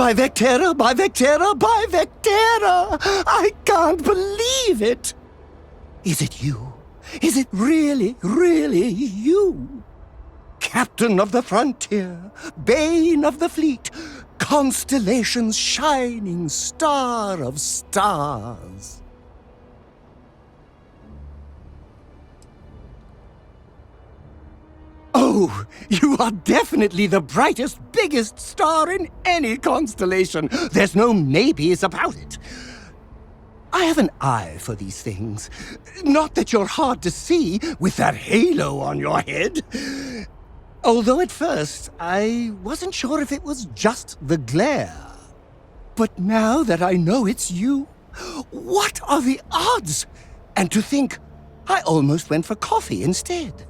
By Vectera, by Vectera, by Vectera! I can't believe it! Is it you? Is it really, really you? Captain of the frontier, bane of the fleet, constellation's shining star of stars. Oh, you are definitely the brightest, biggest star in any constellation. There's no maybes about it. I have an eye for these things. Not that you're hard to see with that halo on your head. Although at first, I wasn't sure if it was just the glare. But now that I know it's you, what are the odds? And to think, I almost went for coffee instead.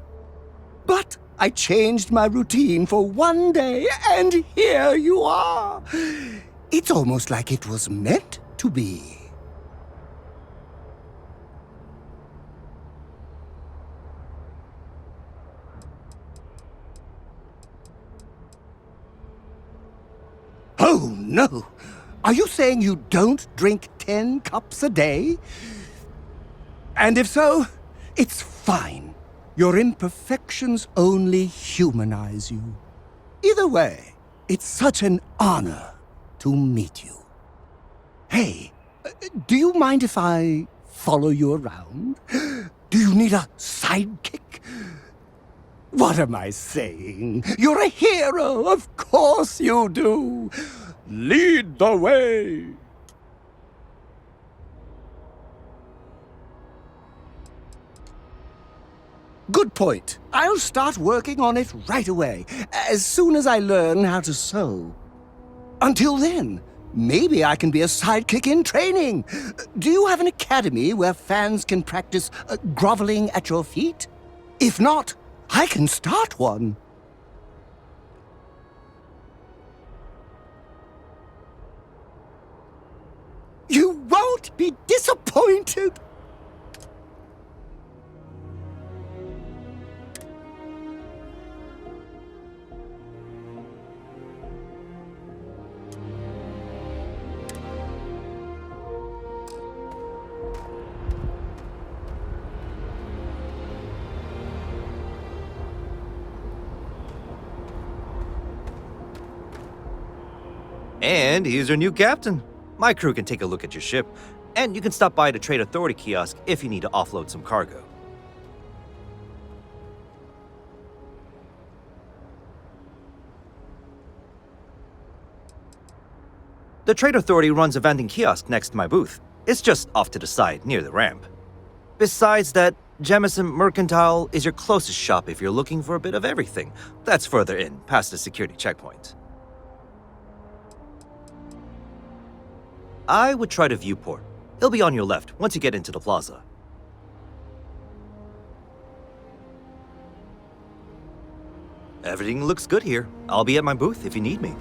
But I changed my routine for one day, and here you are. It's almost like it was meant to be. Oh, no. Are you saying you don't drink 10 cups a day? And if so, it's fine. Your imperfections only humanize you. Either way, it's such an honor to meet you. Hey, do you mind if I follow you around? Do you need a sidekick? What am I saying? You're a hero, of course you do. Lead the way. Good point. I'll start working on it right away, as soon as I learn how to sew. Until then, maybe I can be a sidekick in training. Do you have an academy where fans can practice groveling at your feet? If not, I can start one. You won't be disappointed. And here's your new captain. My crew can take a look at your ship, and you can stop by the Trade Authority kiosk if you need to offload some cargo. The Trade Authority runs a vending kiosk next to my booth. It's just off to the side, near the ramp. Besides that, Jemison Mercantile is your closest shop if you're looking for a bit of everything. That's further in, past the security checkpoint. I would try the viewport. It'll be on your left once you get into the plaza. Everything looks good here. I'll be at my booth if you need me.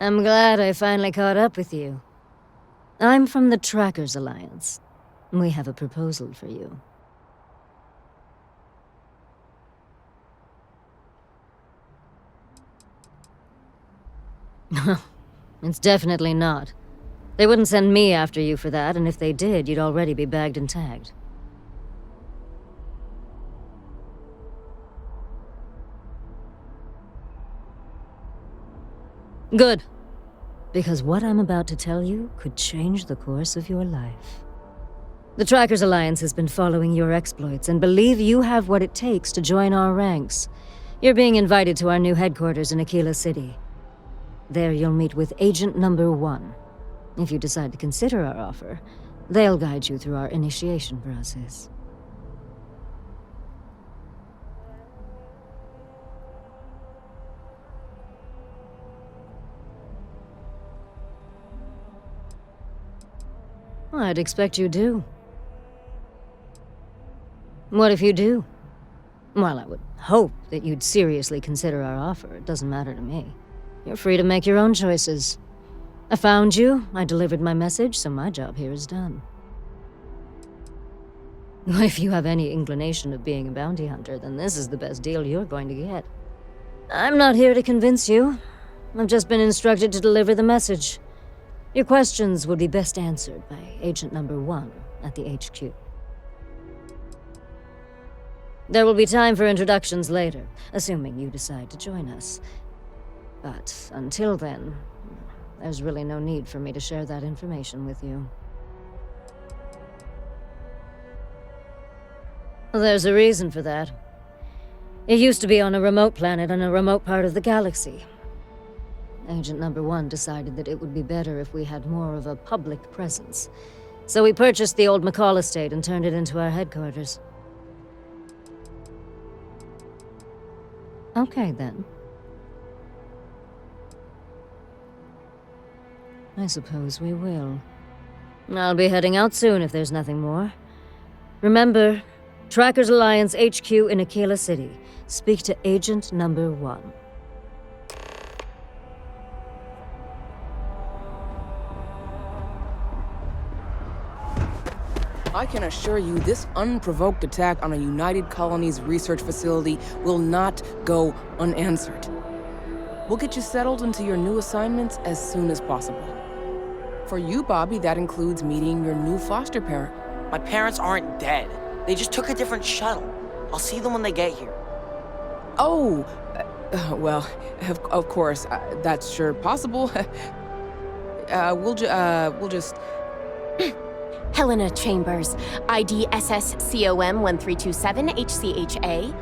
I'm glad I finally caught up with you. I'm from the Trackers Alliance. We have a proposal for you. It's definitely not. They wouldn't send me after you for that, and if they did, you'd already be bagged and tagged. Good. Because what I'm about to tell you could change the course of your life. The Trackers Alliance has been following your exploits and believe you have what it takes to join our ranks. You're being invited to our new headquarters in Aquila City. There you'll meet with Agent Number 1. If you decide to consider our offer, they'll guide you through our initiation process. I'd expect you do. What if you do? Well, I would hope that you'd seriously consider our offer. It doesn't matter to me. You're free to make your own choices. I found you, I delivered my message, so my job here is done. If you have any inclination of being a bounty hunter, then this is the best deal you're going to get. I'm not here to convince you. I've just been instructed to deliver the message. Your questions would be best answered by Agent Number 1 at the HQ. There will be time for introductions later, assuming you decide to join us. But until then, there's really no need for me to share that information with you. There's a reason for that. It used to be on a remote planet in a remote part of the galaxy. Agent Number 1 decided that it would be better if we had more of a public presence. So we purchased the old McCall estate and turned it into our headquarters. Okay, then. I suppose we will. I'll be heading out soon if there's nothing more. Remember, Trackers Alliance HQ in Aquila City. Speak to Agent Number 1. I can assure you this unprovoked attack on a United Colonies research facility will not go unanswered. We'll get you settled into your new assignments as soon as possible. For you, Bobby, that includes meeting your new foster parent. My parents aren't dead. They just took a different shuttle. I'll see them when they get here. Oh, well, of course, that's sure possible. We'll just... Helena Chambers, ID SSCOM 1327 HCHA.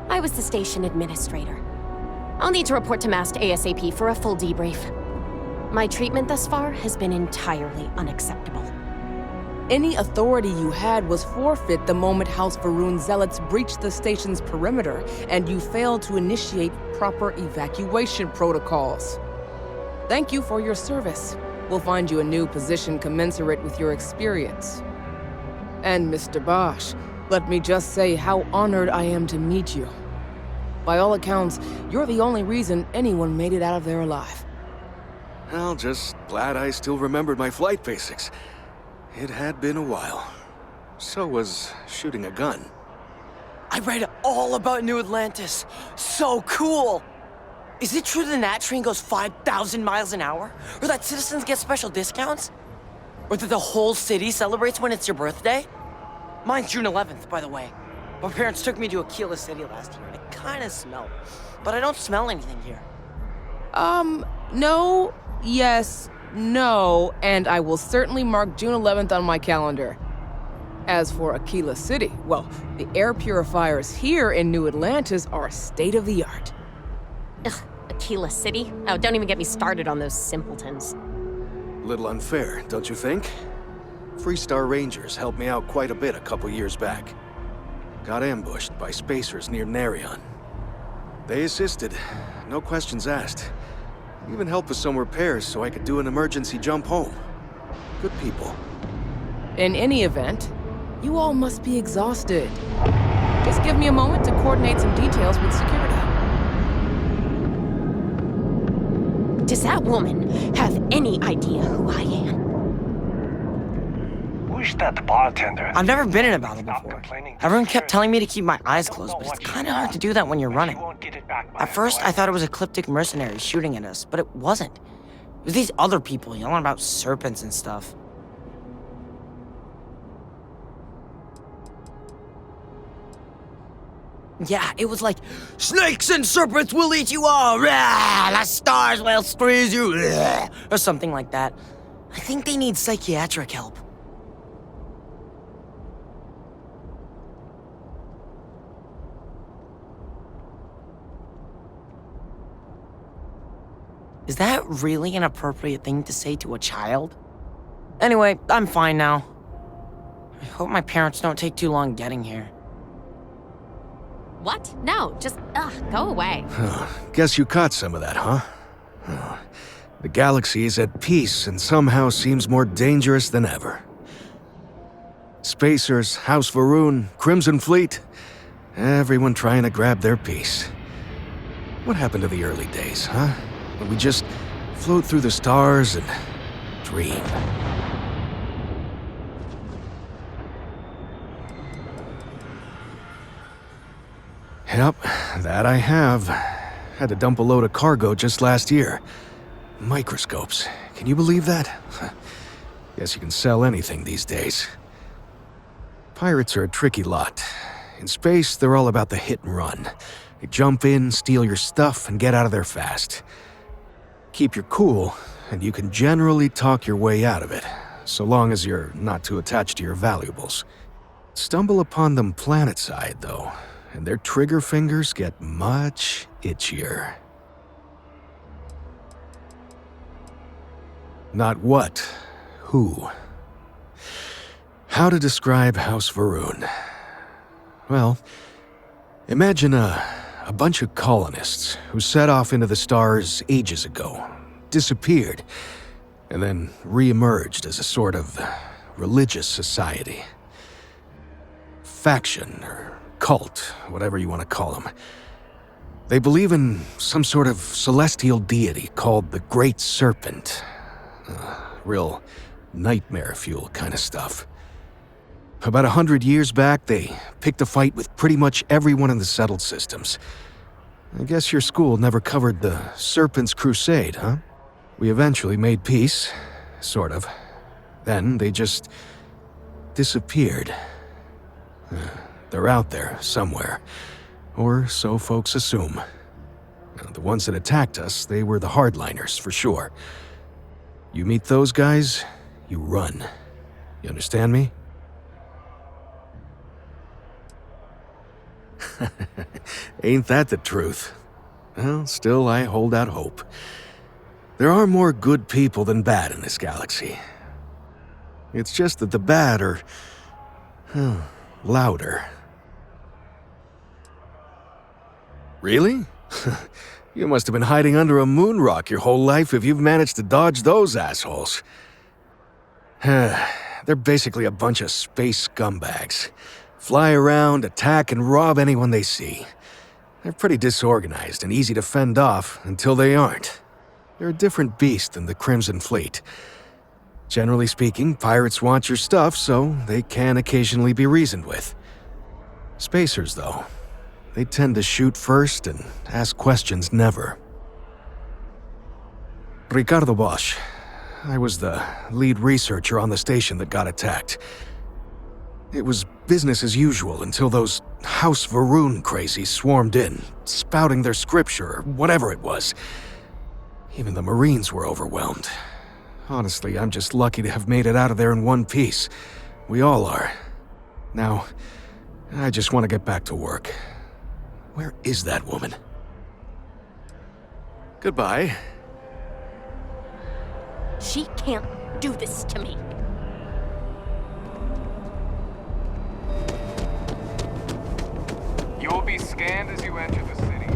I was the station administrator. I'll need to report to MAST ASAP for a full debrief. My treatment thus far has been entirely unacceptable. Any authority you had was forfeit the moment House Varun zealots breached the station's perimeter, and you failed to initiate proper evacuation protocols. Thank you for your service. We'll find you a new position commensurate with your experience. And Mr. Bosch, let me just say how honored I am to meet you. By all accounts, you're the only reason anyone made it out of there alive. Well, just glad I still remembered my flight basics. It had been a while. So was shooting a gun. I read all about New Atlantis. So cool! Is it true the Nat train goes 5,000 miles an hour? Or that citizens get special discounts? Or that the whole city celebrates when it's your birthday? Mine's June 11th, by the way. My parents took me to Aquila City last year, and it kinda smelled. But I don't smell anything here. No, yes, no, and I will certainly mark June 11th on my calendar. As for Aquila City, well, the air purifiers here in New Atlantis are state-of-the-art. Ugh, Aquila City? Oh, don't even get me started on those simpletons. Little unfair, don't you think? Freestar Rangers helped me out quite a bit a couple years back. Got ambushed by spacers near Narion. They assisted, no questions asked. Even helped with some repairs so I could do an emergency jump home. Good people. In any event, you all must be exhausted. Just give me a moment to coordinate some details with security. Does that woman have any idea who I am? Who's that bartender? I've never been in a battle Stop before. complaining to Everyone the kept sheriff. telling me to keep my eyes Don't closed, know but it's what you kind of hard to do that when you're but running. you won't get it back by At first, I thought it was ecliptic mercenaries shooting at us, but it wasn't. It was these other people yelling about serpents and stuff. Yeah, it was like, snakes and serpents will eat you all, rah, the stars will squeeze you, rah, or something like that. I think they need psychiatric help. Is that really an appropriate thing to say to a child? Anyway, I'm fine now. I hope my parents don't take too long getting here. What? No, just, go away. Guess you caught some of that, huh? The galaxy is at peace and somehow seems more dangerous than ever. Spacers, House Varun, Crimson Fleet, everyone trying to grab their piece. What happened to the early days, huh? When we just float through the stars and dream. Yep, that I have. Had to dump a load of cargo just last year. Microscopes. Can you believe that? Guess you can sell anything these days. Pirates are a tricky lot. In space, they're all about the hit and run. They jump in, steal your stuff, and get out of there fast. Keep your cool, and you can generally talk your way out of it, so long as you're not too attached to your valuables. Stumble upon them planetside, though, and their trigger fingers get much itchier. Not what, who. How to describe House Varun? Well, imagine a bunch of colonists who set off into the stars ages ago, disappeared, and then re-emerged as a sort of religious society. Faction, or cult, whatever you want to call them. They believe in some sort of celestial deity called the Great Serpent. Real nightmare fuel kind of stuff. About 100 years back, they picked a fight with pretty much everyone in the settled systems. I guess your school never covered the Serpent's Crusade, huh? We eventually made peace, sort of. Then they just disappeared. They're out there somewhere, or so folks assume. The ones that attacked us, they were the hardliners, for sure. You meet those guys, you run. You understand me? Ain't that the truth? Well, still, I hold out hope. There are more good people than bad in this galaxy. It's just that the bad are louder. Really? You must have been hiding under a moon rock your whole life if you've managed to dodge those assholes. They're basically a bunch of space scumbags. Fly around, attack, and rob anyone they see. They're pretty disorganized and easy to fend off until they aren't. They're a different beast than the Crimson Fleet. Generally speaking, pirates want your stuff, so they can occasionally be reasoned with. Spacers, though, they tend to shoot first and ask questions never. Ricardo Bosch. I was the lead researcher on the station that got attacked. It was business as usual until those House Varun crazies swarmed in, spouting their scripture or whatever it was. Even the Marines were overwhelmed. Honestly, I'm just lucky to have made it out of there in one piece. We all are. Now, I just want to get back to work. Where is that woman? Goodbye. She can't do this to me. You will be scanned as you enter the city.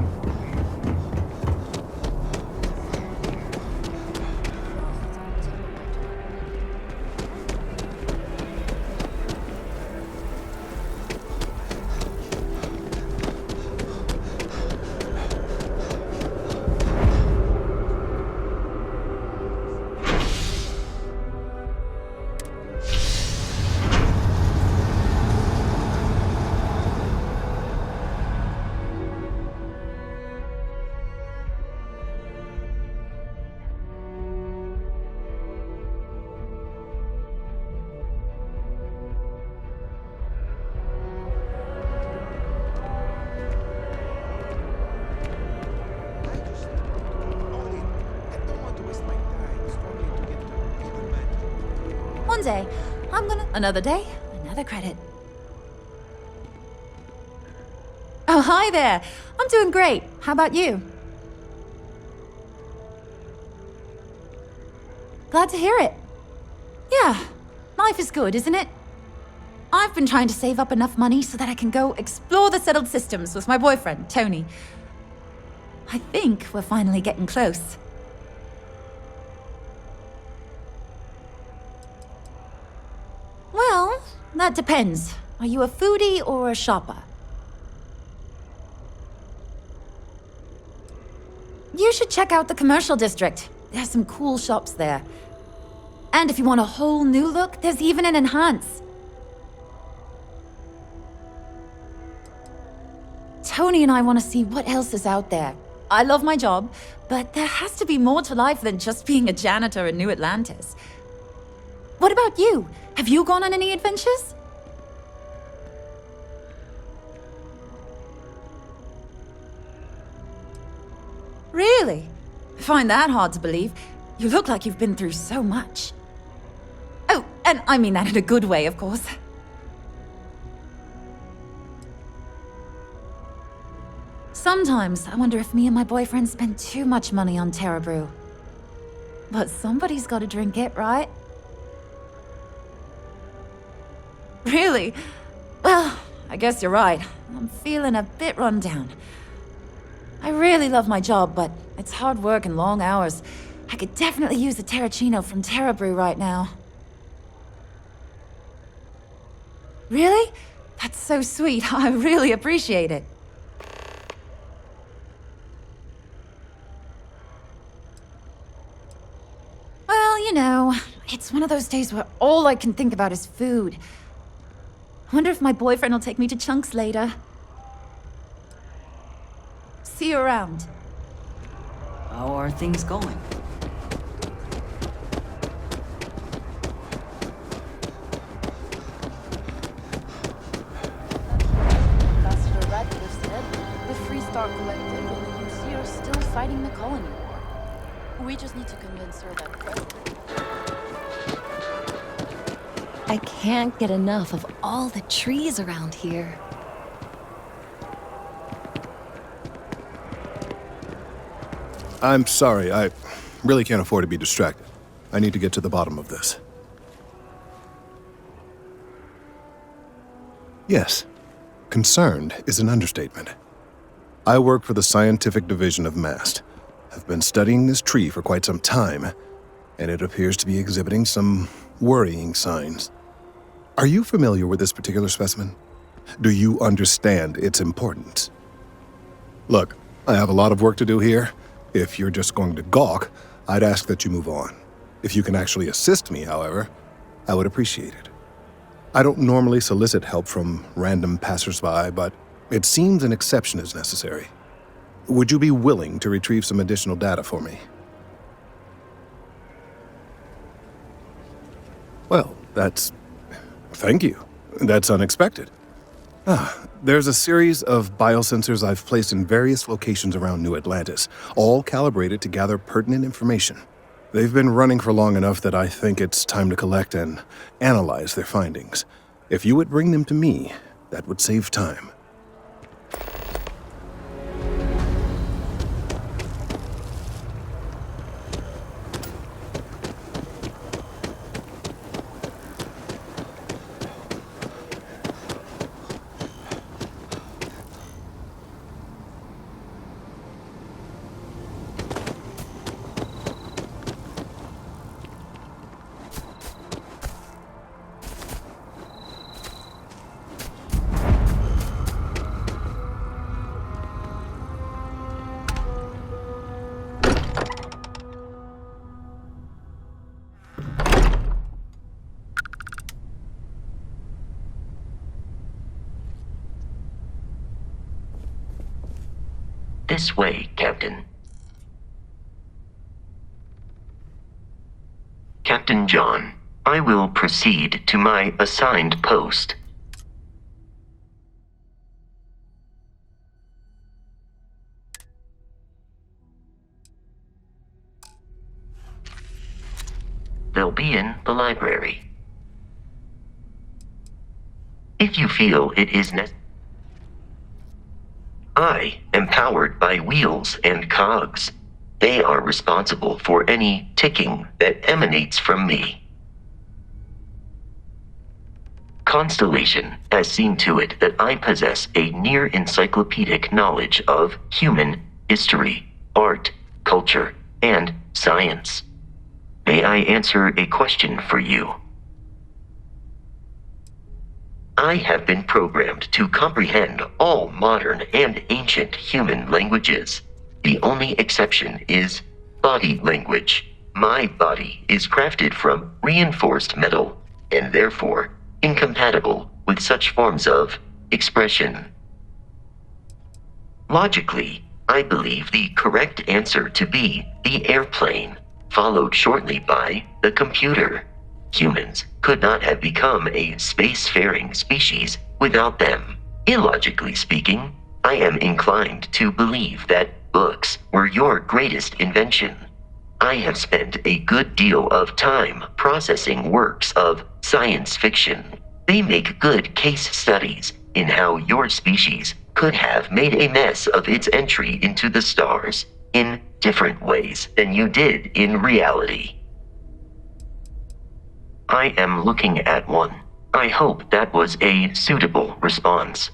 day, Another day, another credit. Oh, hi there. I'm doing great. How about you? Glad to hear it. Yeah, life is good, isn't it? I've been trying to save up enough money so that I can go explore the settled systems with my boyfriend, Tony. I think we're finally getting close. Well, that depends. Are you a foodie or a shopper? You should check out the commercial district. There's some cool shops there. And if you want a whole new look, there's even an enhance. Tony and I want to see what else is out there. I love my job, but there has to be more to life than just being a janitor in New Atlantis. What about you? Have you gone on any adventures? Really? I find that hard to believe. You look like you've been through so much. Oh, and I mean that in a good way, of course. Sometimes I wonder if me and my boyfriend spend too much money on Terra Brew. But somebody's got to drink it, right? Really? Well, I guess you're right. I'm feeling a bit run down. I really love my job, but it's hard work and long hours. I could definitely use a Terracino from Terra Brew right now. Really? That's so sweet. I really appreciate it. Well, you know, it's one of those days where all I can think about is food. I wonder if my boyfriend will take me to Chunks later. See you around. How are things going? Ambassador Radcliffe said the Free Star Collective and the UC are still fighting the colony war. We just need to convince her that President... I can't get enough of all the trees around here. I'm sorry, I really can't afford to be distracted. I need to get to the bottom of this. Yes, concerned is an understatement. I work for the scientific division of MAST. I've been studying this tree for quite some time, and it appears to be exhibiting some worrying signs. Are you familiar with this particular specimen? Do you understand its importance? Look, I have a lot of work to do here. If you're just going to gawk, I'd ask that you move on. If you can actually assist me, however, I would appreciate it. I don't normally solicit help from random passersby, but it seems an exception is necessary. Would you be willing to retrieve some additional data for me? Well, thank you. That's unexpected. There's a series of biosensors I've placed in various locations around New Atlantis, all calibrated to gather pertinent information. They've been running for long enough that I think it's time to collect and analyze their findings. If you would bring them to me, that would save time. This way, Captain. Captain John, I will proceed to my assigned post. They'll be in the library. if you feel it is necessary. I am powered by wheels and cogs. They are responsible for any ticking that emanates from me. Constellation has seen to it that I possess a near-encyclopedic knowledge of human history, art, culture, and science. May I answer a question for you? I have been programmed to comprehend all modern and ancient human languages. The only exception is body language. My body is crafted from reinforced metal, and therefore incompatible with such forms of expression. Logically, I believe the correct answer to be the airplane, followed shortly by the computer. Humans could not have become a spacefaring species without them. Illogically speaking, I am inclined to believe that books were your greatest invention. I have spent a good deal of time processing works of science fiction. They make good case studies in how your species could have made a mess of its entry into the stars in different ways than you did in reality. I am looking at one. I hope that was a suitable response.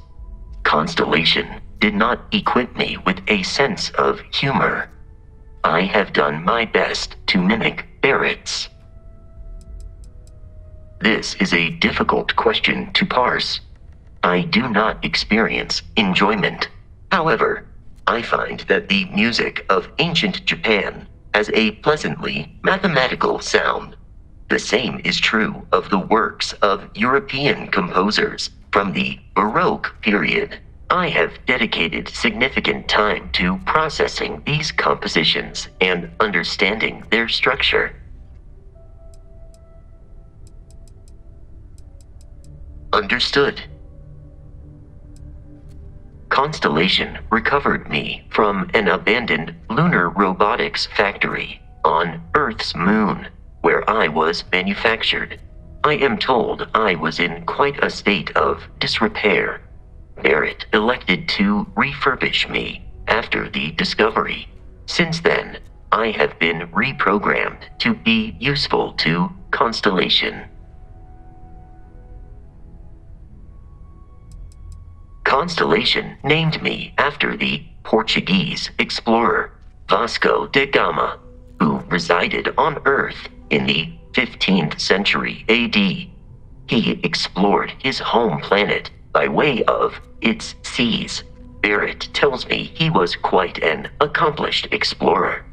Constellation did not equip me with a sense of humor. I have done my best to mimic Barrett's. This is a difficult question to parse. I do not experience enjoyment. However, I find that the music of ancient Japan has a pleasantly mathematical sound. The same is true of the works of European composers from the Baroque period. I have dedicated significant time to processing these compositions and understanding their structure. Understood. Constellation recovered me from an abandoned lunar robotics factory on Earth's moon, where I was manufactured. I am told I was in quite a state of disrepair. Barrett elected to refurbish me after the discovery. Since then, I have been reprogrammed to be useful to Constellation. Constellation named me after the Portuguese explorer Vasco da Gama, who resided on Earth in the 15th century AD. He explored his home planet by way of its seas. Barrett tells me he was quite an accomplished explorer.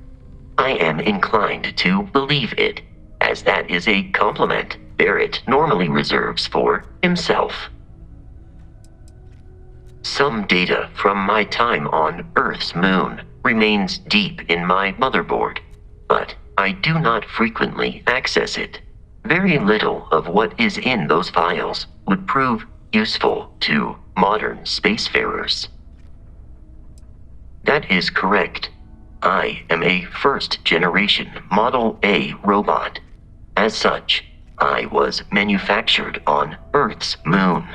I am inclined to believe it, as that is a compliment Barrett normally reserves for himself. Some data from my time on Earth's moon remains deep in my motherboard, but I do not frequently access it. Very little of what is in those files would prove useful to modern spacefarers. That is correct. I am a first-generation Model A robot. As such, I was manufactured on Earth's moon.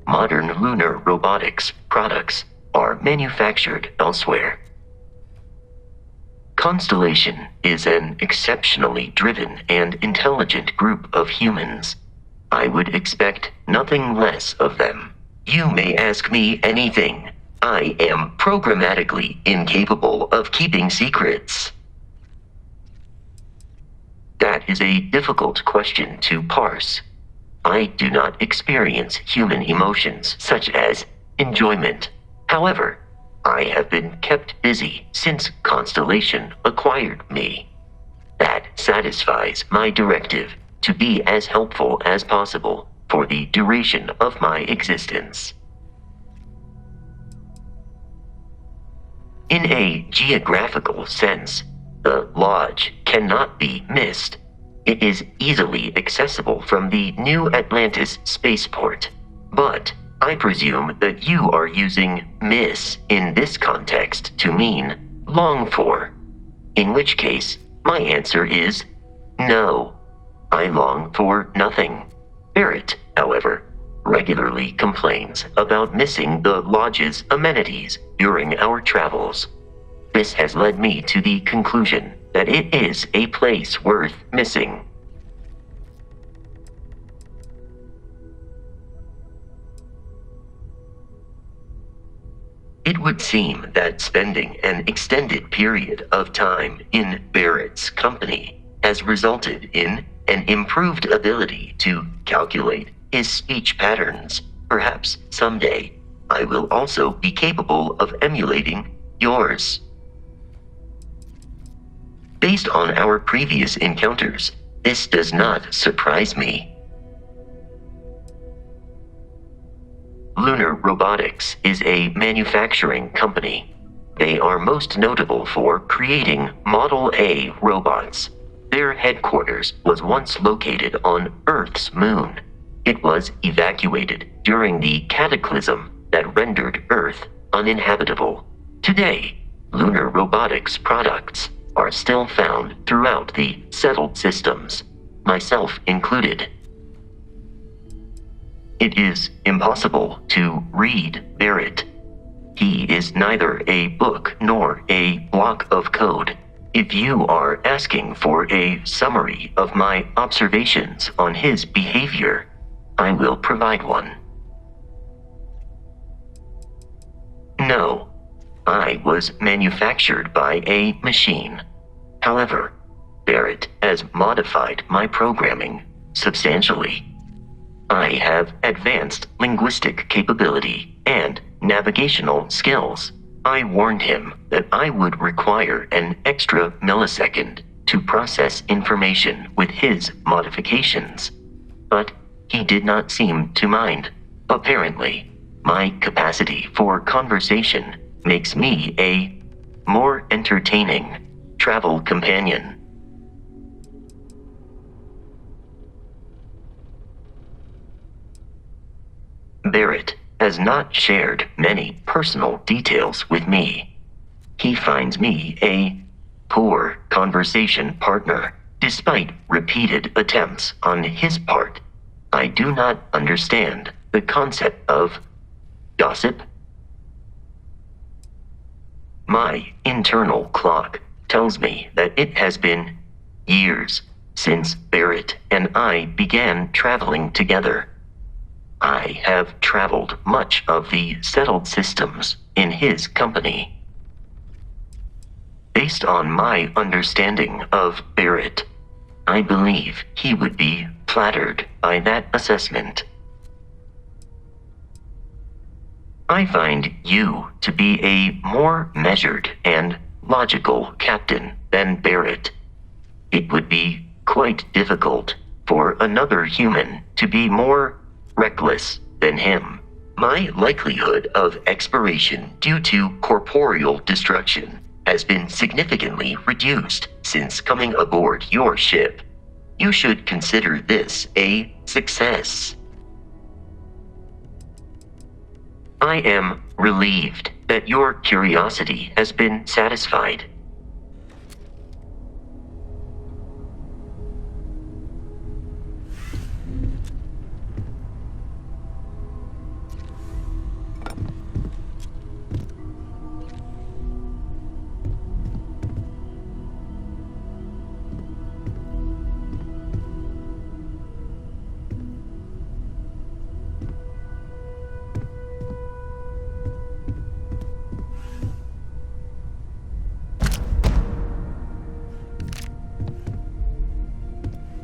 Modern lunar robotics products are manufactured elsewhere. Constellation is an exceptionally driven and intelligent group of humans. I would expect nothing less of them. You may ask me anything. I am programmatically incapable of keeping secrets. That is a difficult question to parse. I do not experience human emotions such as enjoyment. However, I have been kept busy since Constellation acquired me. That satisfies my directive to be as helpful as possible for the duration of my existence. In a geographical sense, the Lodge cannot be missed. It is easily accessible from the New Atlantis spaceport, but I presume that you are using miss in this context to mean long for, in which case my answer is no. I long for nothing. Barrett, however, regularly complains about missing the lodge's amenities during our travels. This has led me to the conclusion that it is a place worth missing. It would seem that spending an extended period of time in Barrett's company has resulted in an improved ability to calculate his speech patterns. Perhaps someday I will also be capable of emulating yours. Based on our previous encounters, this does not surprise me. Lunar Robotics is a manufacturing company. They are most notable for creating Model A robots. Their headquarters was once located on Earth's moon. It was evacuated during the cataclysm that rendered Earth uninhabitable. Today, Lunar Robotics products are still found throughout the settled systems, myself included. It is impossible to read Barrett. He is neither a book nor a block of code. If you are asking for a summary of my observations on his behavior, I will provide one. No, I was manufactured by a machine. However, Barrett has modified my programming substantially. I have advanced linguistic capability and navigational skills. I warned him that I would require an extra millisecond to process information with his modifications, but he did not seem to mind. Apparently, my capacity for conversation makes me a more entertaining travel companion. Barrett has not shared many personal details with me. He finds me a poor conversation partner, despite repeated attempts on his part. I do not understand the concept of gossip. My internal clock tells me that it has been years since Barrett and I began traveling together. I have traveled much of the settled systems in his company. Based on my understanding of Barrett, I believe he would be flattered by that assessment. I find you to be a more measured and logical captain than Barrett. It would be quite difficult for another human to be more reckless than him. My likelihood of expiration due to corporeal destruction has been significantly reduced since coming aboard your ship. You should consider this a success. I am relieved that your curiosity has been satisfied.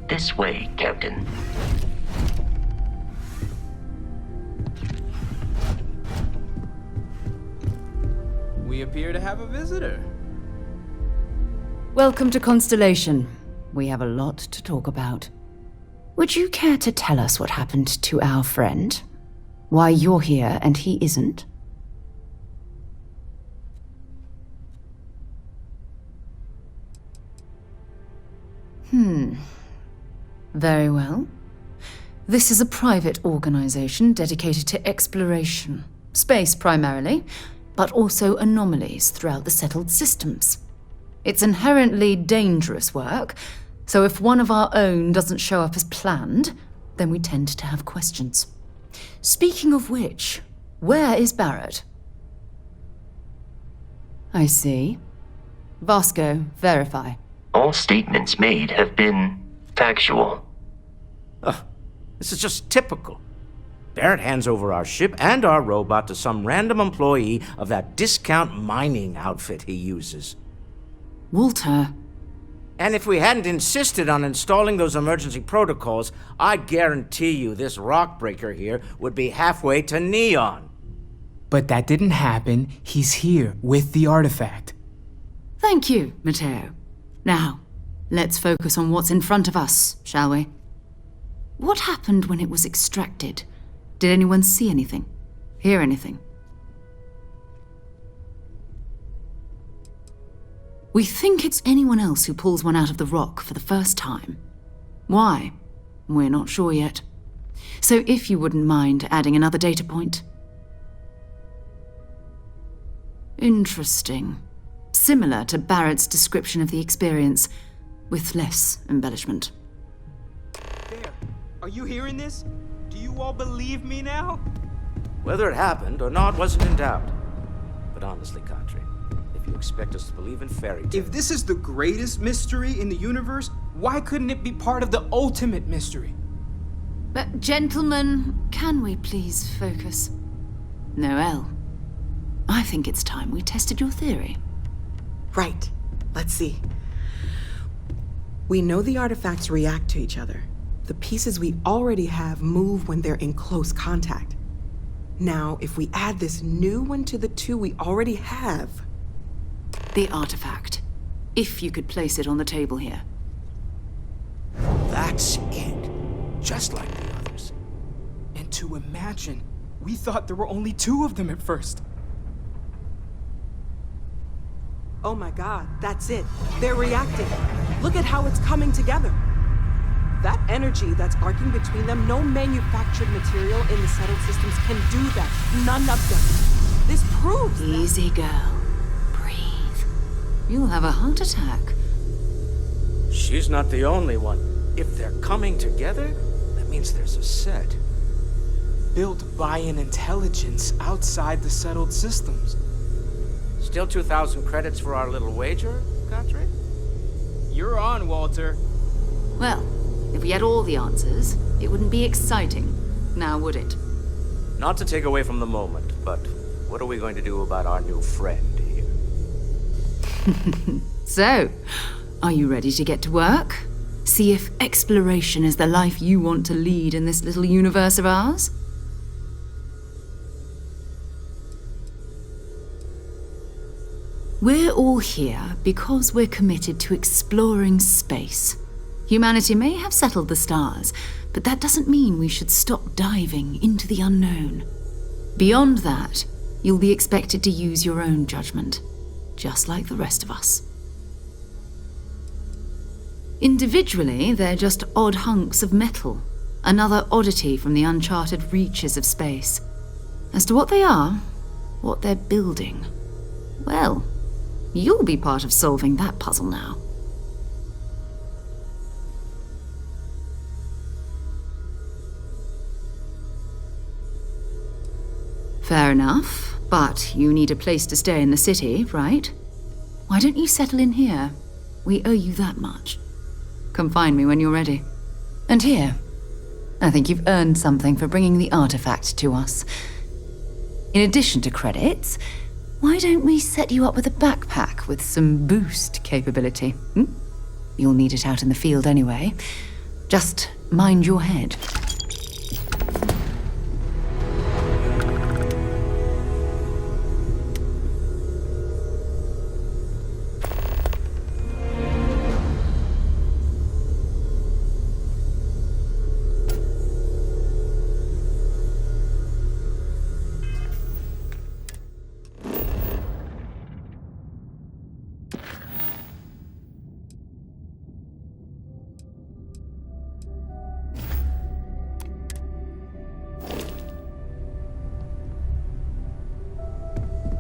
This way, Captain. We appear to have a visitor. Welcome to Constellation. We have a lot to talk about. Would you care to tell us what happened to our friend? Why you're here and he isn't? Very well. This is a private organization dedicated to exploration. Space primarily, but also anomalies throughout the settled systems. It's inherently dangerous work, so if one of our own doesn't show up as planned, then we tend to have questions. Speaking of which, where is Barrett? I see. Vasco, verify. All statements made have been factual. This is just typical. Barrett hands over our ship and our robot to some random employee of that discount mining outfit he uses. Walter. And if we hadn't insisted on installing those emergency protocols, I guarantee you this rock breaker here would be halfway to Neon. But that didn't happen. He's here with the artifact. Thank you, Matteo. Now, let's focus on what's in front of us, shall we? What happened when it was extracted? Did anyone see anything? Hear anything? We think it's anyone else who pulls one out of the rock for the first time. Why? We're not sure yet. So if you wouldn't mind adding another data point. Interesting. Similar to Barrett's description of the experience, with less embellishment. There. Are you hearing this? Do you all believe me now? Whether it happened or not wasn't in doubt. But honestly, Kadri, if you expect us to believe in fairy tales... If this is the greatest mystery in the universe, why couldn't it be part of the ultimate mystery? But gentlemen, can we please focus? Noelle, I think it's time we tested your theory. Right. Let's see. We know the artifacts react to each other. The pieces we already have move when they're in close contact. Now, if we add this new one to the two we already have... The artifact. If you could place it on the table here. That's it. Just like the others. And to imagine, we thought there were only 2 of them at first. Oh my god, that's it. They're reacting. Look at how it's coming together. That energy that's arcing between them, no manufactured material in the settled systems can do that. None of them. This proves Easy, girl. Breathe. You'll have a heart attack. She's not the only one. If they're coming together, that means there's a set. Built by an intelligence outside the settled systems. Still 2,000 credits for our little wager, Kadri? You're on, Walter. Well, if we had all the answers, it wouldn't be exciting, now would it? Not to take away from the moment, but what are we going to do about our new friend here? So, are you ready to get to work? See if exploration is the life you want to lead in this little universe of ours? We're all here because we're committed to exploring space. Humanity may have settled the stars, but that doesn't mean we should stop diving into the unknown. Beyond that, you'll be expected to use your own judgment, just like the rest of us. Individually, they're just odd hunks of metal, another oddity from the uncharted reaches of space. As to what they are, what they're building, well, you'll be part of solving that puzzle now. Fair enough, but you need a place to stay in the city, right? Why don't you settle in here? We owe you that much. Come find me when you're ready. And here, I think you've earned something for bringing the artifact to us. In addition to credits, why don't we set you up with a backpack with some boost capability? You'll need it out in the field anyway. Just mind your head.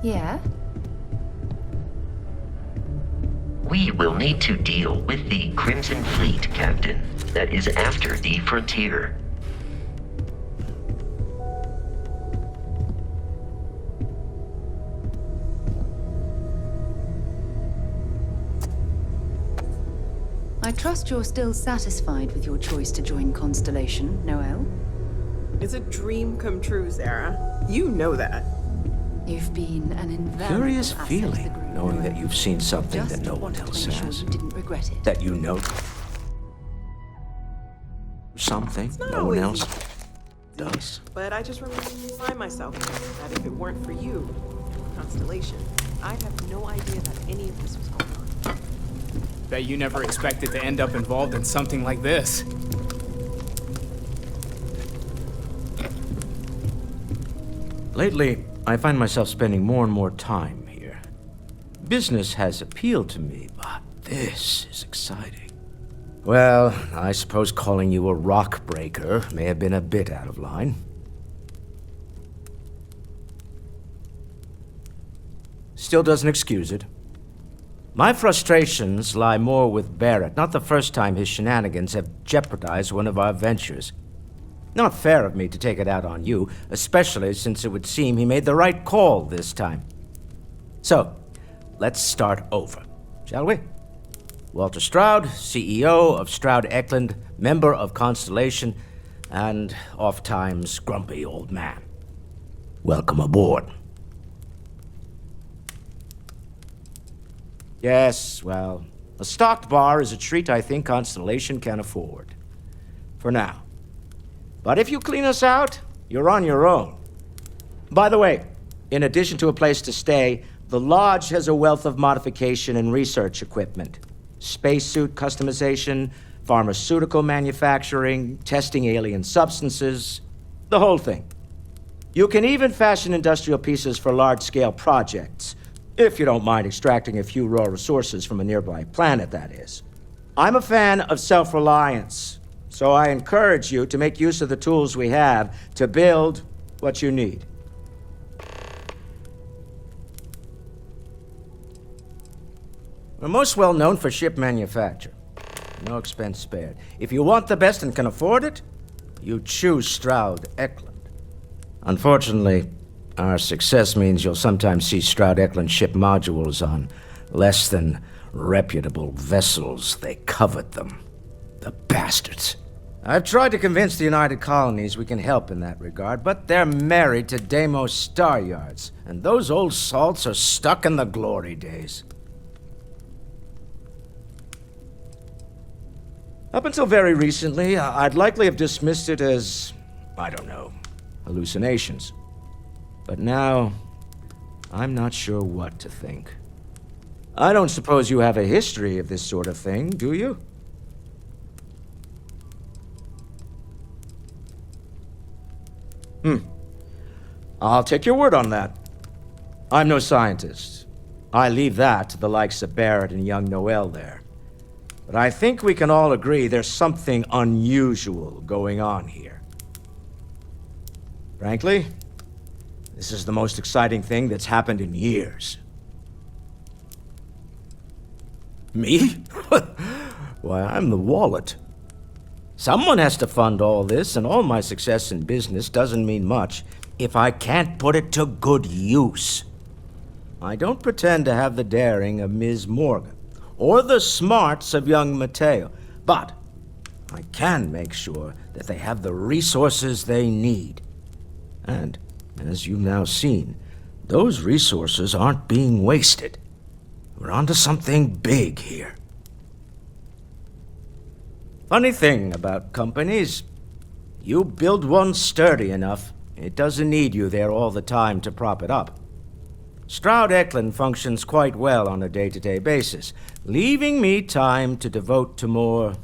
Yeah? We will need to deal with the Crimson Fleet, Captain, that is after the frontier. I trust you're still satisfied with your choice to join Constellation, Noel? It's a dream come true, Sarah. You know that. You've been an invaluable Curious asset to feeling, the group, knowing Noel. that you've seen something Just that no one wanted to else make sure has. you didn't regret it. That you know something It's not no one always else does. But I just remind myself that if it weren't for you, Constellation, I'd have no idea that any of this was going on. Bet you never expected to end up involved in something like this. Lately, I find myself spending more and more time here. Business has appealed to me, but this is exciting. Well, I suppose calling you a rock breaker may have been a bit out of line. Still doesn't excuse it. My frustrations lie more with Barrett, not the first time his shenanigans have jeopardized one of our ventures. Not fair of me to take it out on you, especially since it would seem he made the right call this time. So, let's start over, shall we? Walter Stroud, CEO of Stroud Eklund, member of Constellation, and oft-times grumpy old man. Welcome aboard. Yes, well, a stocked bar is a treat I think Constellation can afford. For now. But if you clean us out, you're on your own. By the way, in addition to a place to stay, the Lodge has a wealth of modification and research equipment. Spacesuit customization, pharmaceutical manufacturing, testing alien substances, the whole thing. You can even fashion industrial pieces for large-scale projects, if you don't mind extracting a few raw resources from a nearby planet, that is. I'm a fan of self-reliance, so I encourage you to make use of the tools we have to build what you need. We're most well known for ship manufacture. No expense spared. If you want the best and can afford it, you choose Stroud Eklund. Unfortunately, our success means you'll sometimes see Stroud Eklund ship modules on less than reputable vessels. They covet them. The bastards. I've tried to convince the United Colonies we can help in that regard, but they're married to Deimos Star Yards, and those old salts are stuck in the glory days. Up until very recently, I'd likely have dismissed it as, I don't know, hallucinations. But now, I'm not sure what to think. I don't suppose you have a history of this sort of thing, do you? I'll take your word on that. I'm no scientist. I leave that to the likes of Barrett and young Noel there. But I think we can all agree there's something unusual going on here. Frankly, this is the most exciting thing that's happened in years. Me? Why, I'm the wallet. Someone has to fund all this, and all my success in business doesn't mean much if I can't put it to good use. I don't pretend to have the daring of Ms. Morgan, or the smarts of young Mateo, but I can make sure that they have the resources they need. And, as you've now seen, those resources aren't being wasted. We're onto something big here. Funny thing about companies, you build one sturdy enough, it doesn't need you there all the time to prop it up. Stroud Eklund functions quite well on a day-to-day basis, leaving me time to devote to more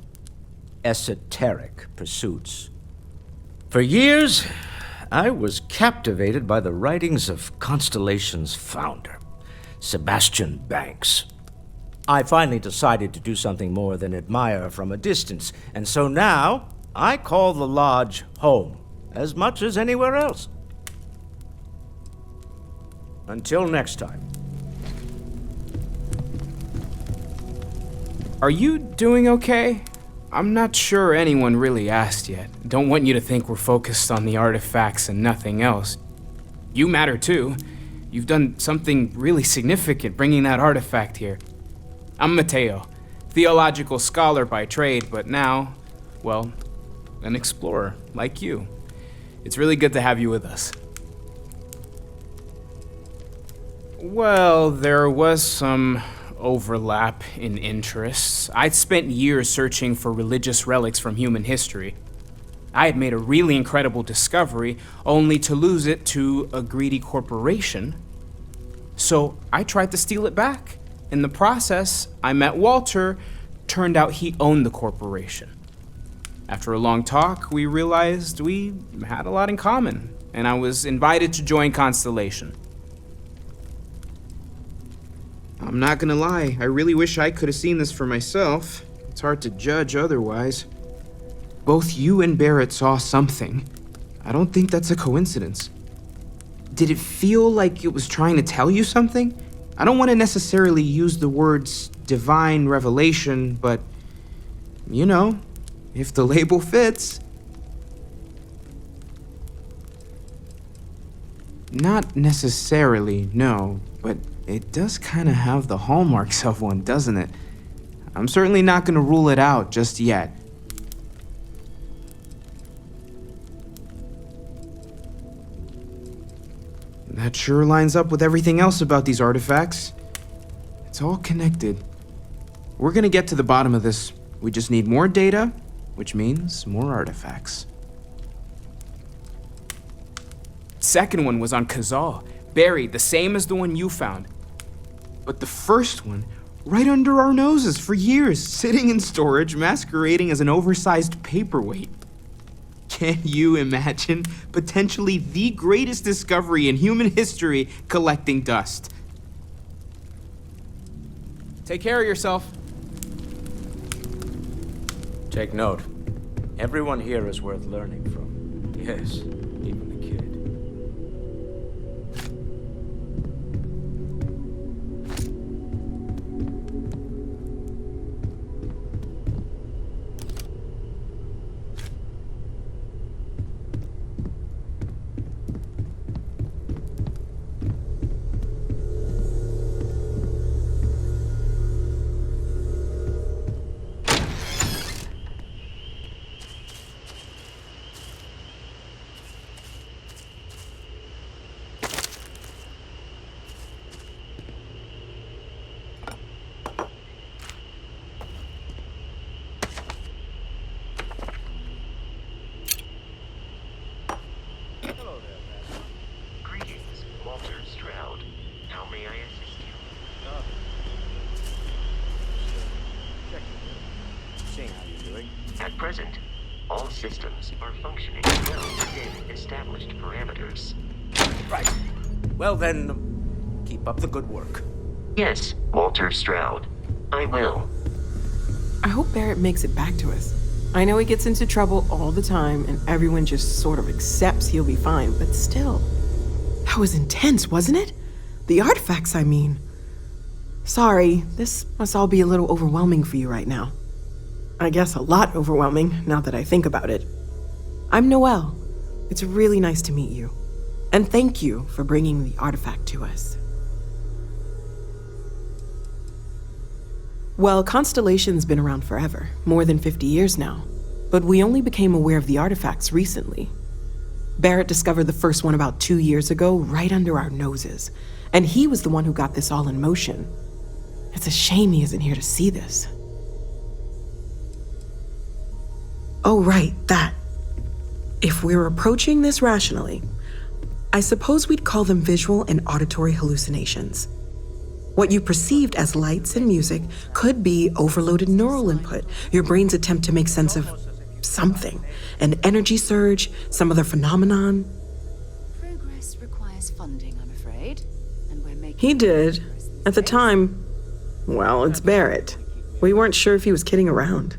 esoteric pursuits. For years, I was captivated by the writings of Constellation's founder, Sebastian Banks. I finally decided to do something more than admire from a distance, and so now I call the Lodge home, as much as anywhere else. Until next time. Are you doing okay? I'm not sure anyone really asked yet. Don't want you to think we're focused on the artifacts and nothing else. You matter too. You've done something really significant bringing that artifact here. I'm Mateo, Theological scholar by trade, but now, well, an explorer like you. It's really good to have you with us. Well, there was some overlap in interests. I'd spent years searching for religious relics from human history. I had made a really incredible discovery, only to lose it to a greedy corporation. So I tried to steal it back. In the process, I met Walter. Turned out he owned the corporation. After a long talk, we realized we had a lot in common, and I was invited to join Constellation. I'm not gonna lie, I really wish I could have seen this for myself. It's hard to judge otherwise. Both you and Barrett saw something. I don't think that's a coincidence. Did it feel like it was trying to tell you something? I don't want to necessarily use the words divine revelation, but, you know, if the label fits. Not necessarily, no, but it does kind of have the hallmarks of one, doesn't it? I'm certainly not going to rule it out just yet. That sure lines up with everything else about these artifacts. It's all connected. We're gonna get to the bottom of this. We just need more data, which means more artifacts. Second one was on Kazal, buried, the same as the one you found. But the first one, right under our noses for years, sitting in storage, masquerading as an oversized paperweight. Can you imagine potentially the greatest discovery in human history collecting dust? Take care of yourself. Take note. Everyone here is worth learning from. Yes, even the kid. At present, all systems are functioning well within established parameters. Right. Well then, keep up the good work. Yes, Walter Stroud. I will. I hope Barrett makes it back to us. I know he gets into trouble all the time, and everyone just sort of accepts he'll be fine, but still. That was intense, wasn't it? The artifacts, I mean. Sorry, this must all be a little overwhelming for you right now. I guess a lot overwhelming, now that I think about it. I'm Noelle. It's really nice to meet you. And thank you for bringing the artifact to us. Well, Constellation's been around forever, more than 50 years now. But we only became aware of the artifacts recently. Barrett discovered the first one about 2 years ago, right under our noses. And he was the one who got this all in motion. It's a shame he isn't here to see this. Oh, right, that. If we're approaching this rationally, I suppose we'd call them visual and auditory hallucinations. What you perceived as lights and music could be overloaded neural input, your brain's attempt to make sense of something, an energy surge, some other phenomenon. Progress requires funding, I'm afraid, and we're making... He did. At the time, well, it's Barrett. We weren't sure if he was kidding around.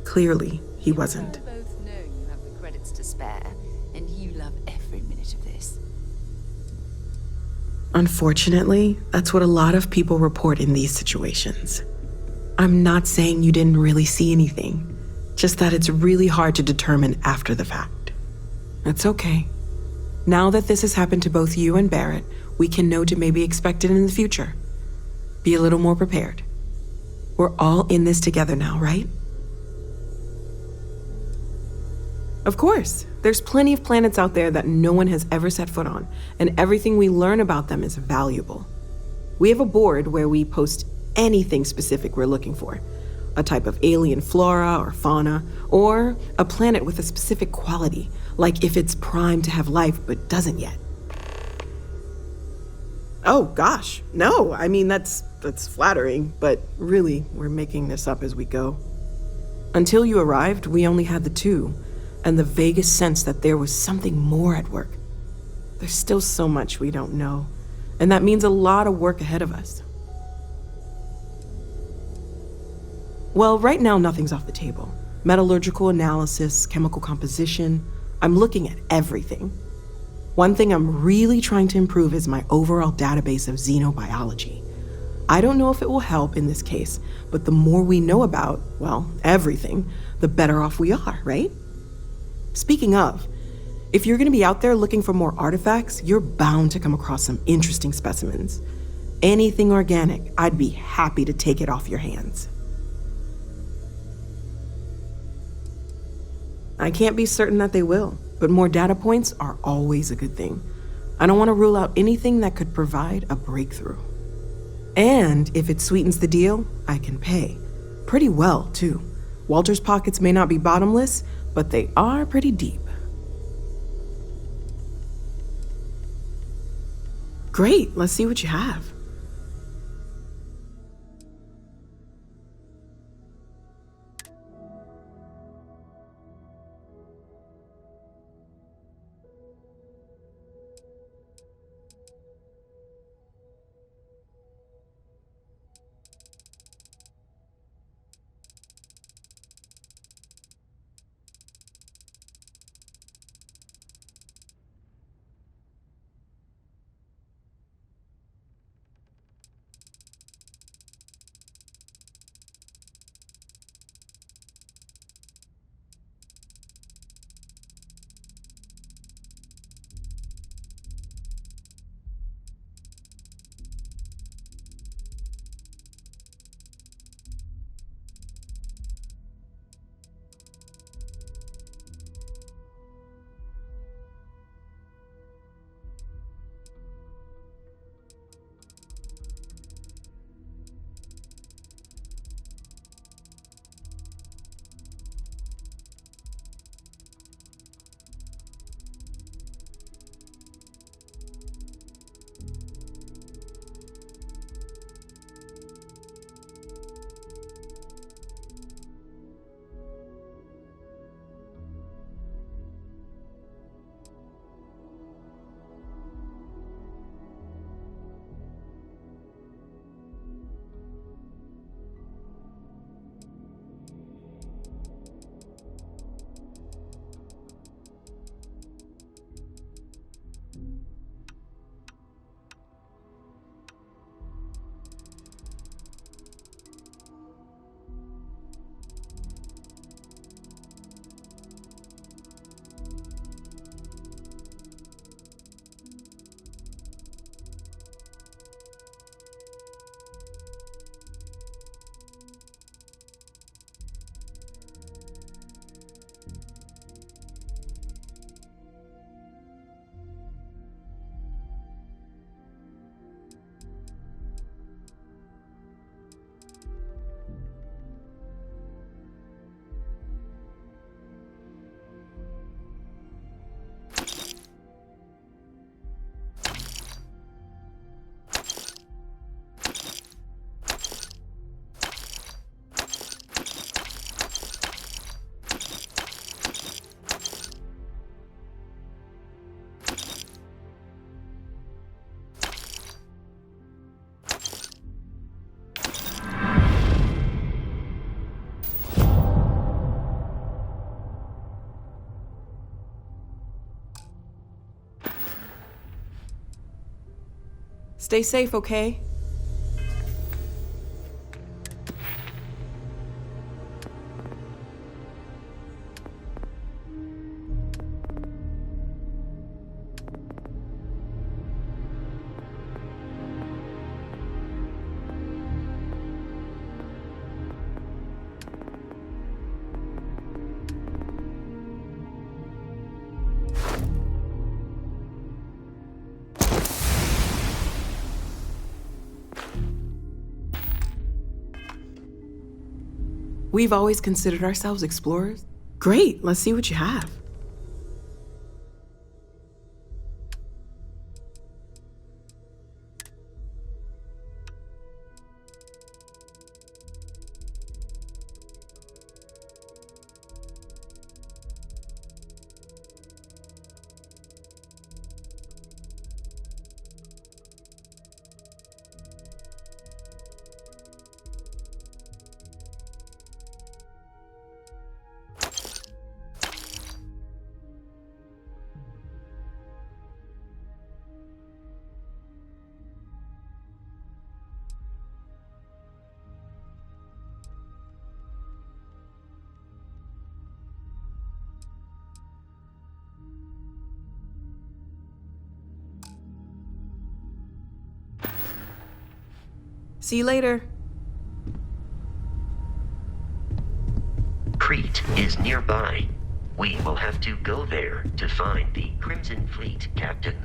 Clearly, he wasn't. We both know you have the credits to spare, and you love every minute of this. Unfortunately, that's what a lot of people report in these situations. I'm not saying you didn't really see anything, just that it's really hard to determine after the fact. It's okay. Now that this has happened to both you and Barrett, we can know to maybe expect it in the future. Be a little more prepared. We're all in this together now, right? Of course. There's plenty of planets out there that no one has ever set foot on, and everything we learn about them is valuable. We have a board where we post anything specific we're looking for. A type of alien flora or fauna, or a planet with a specific quality, like if it's primed to have life but doesn't yet. Oh gosh, no, I mean that's flattering, but really, we're making this up as we go. Until you arrived, we only had the two, and the vaguest sense that there was something more at work. There's still so much we don't know, and that means a lot of work ahead of us. Well, right now nothing's off the table. Metallurgical analysis, chemical composition, I'm looking at everything. One thing I'm really trying to improve is my overall database of xenobiology. I don't know if it will help in this case, but the more we know about, well, everything, the better off we are, right? Speaking of, if you're gonna be out there looking for more artifacts, you're bound to come across some interesting specimens. Anything organic, I'd be happy to take it off your hands. I can't be certain that they will, but more data points are always a good thing. I don't want to rule out anything that could provide a breakthrough. And if it sweetens the deal, I can pay. Pretty well, too. Walter's pockets may not be bottomless, but they are pretty deep. Great, let's see what you have. Stay safe, okay? We've always considered ourselves explorers. Great, let's see what you have. See you later. Crete is nearby. We will have to go there to find the Crimson Fleet captain.